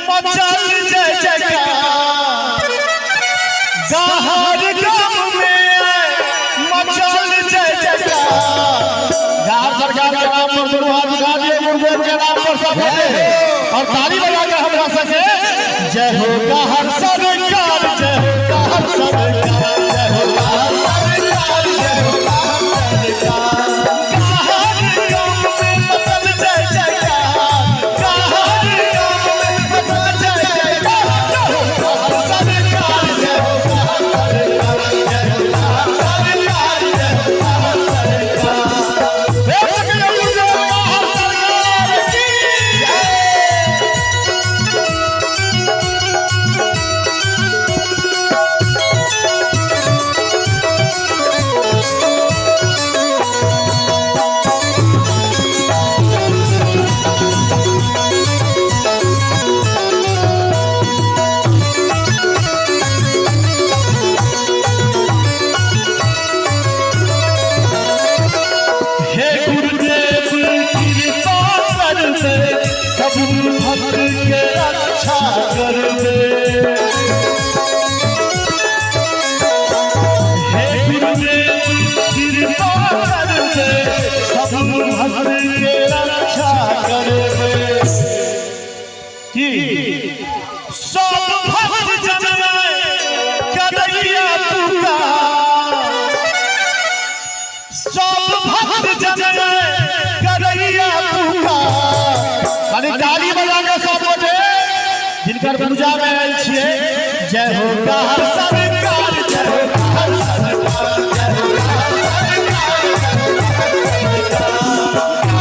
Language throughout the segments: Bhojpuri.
मचल जय जयकार गहर गाम में मचल जय जयकार। सरकार के नाम पर दोनों हाथ उठा दिए, गुरुदेव के नाम पर सब और ताली बजा के हम रह सके। जय हो गहर सरकार, जय हो गहर सरकार, जय हो गहर सरकार, जय हो गहर सरकार। गहर गाम में मचल जय जयकार, गहर गाम में मचल जय जयकार। जय हो गहर सरकार, जय हो गहर सरकार, जय हो गहर सरकार, जय हो गहर सरकार। भक्त के रक्षा कर दे, हे गुरुदेव कृपा कर दे, सब भक्त के रक्षा कर दे। कि सब भक्त जन कन्हैया पुकार, सब भक्त जन कन्हैया पुकार। ताली बजा के सब बोले जिनकर पूजा में आयल छिए। जय हो गहर सरकार, जय हो गहर सरकार, जय हो गहर सरकार,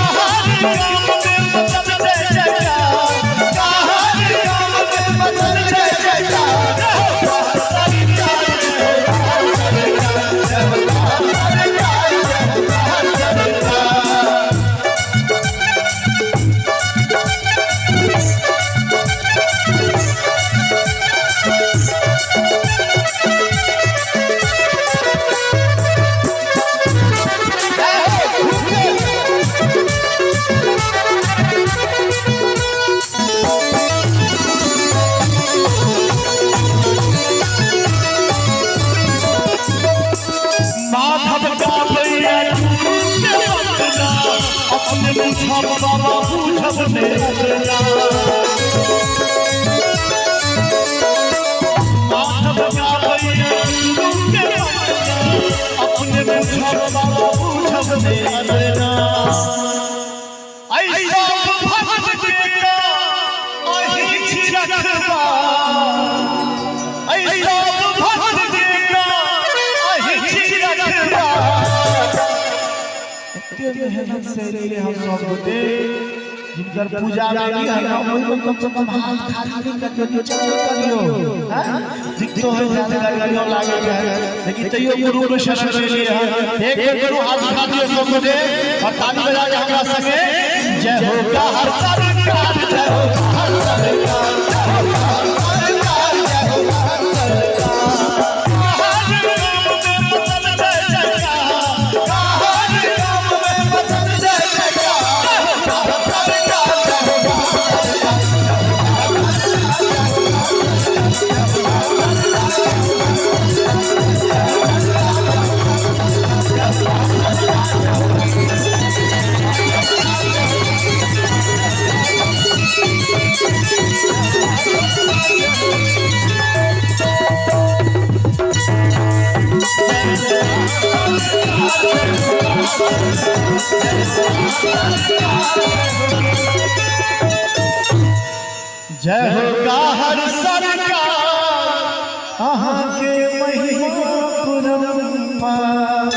गहर गाम में मचल जय जयकार, गहर गाम में मचल जय जयकार। जय हो गहर सरकार, जय हो गहर सरकार, जय हो गहर सरकार, जय हो गहर सरकार। अपने बुझब बाबा बुझब ने रचना, माधव गावैया गुरु के वंदना। अपने बुझब बाबा बुझब ने रचना। ऐसा भक्त के अहि छिरखबा, ऐसा भक्त के अहि छिरखबा। हम सब होते जिनकर पूजा में भी है ना, वो कम से कम हाथ खाली करके नीचे करियो। दिखतो है ज्यादा गालियों लागे है, लेकिन तैयो गुरु में शरण ले है। एक गुरु हाथ उठा दिए सब होते और ताली बजा के हमरा संगे। जय हो गहर सरकार, जय हो गहर सरकार, जय हो गहर सरकार, जय हो गहर सरकार। जय हो गहर सरकार, अहाँ के महिमा पुरम पार।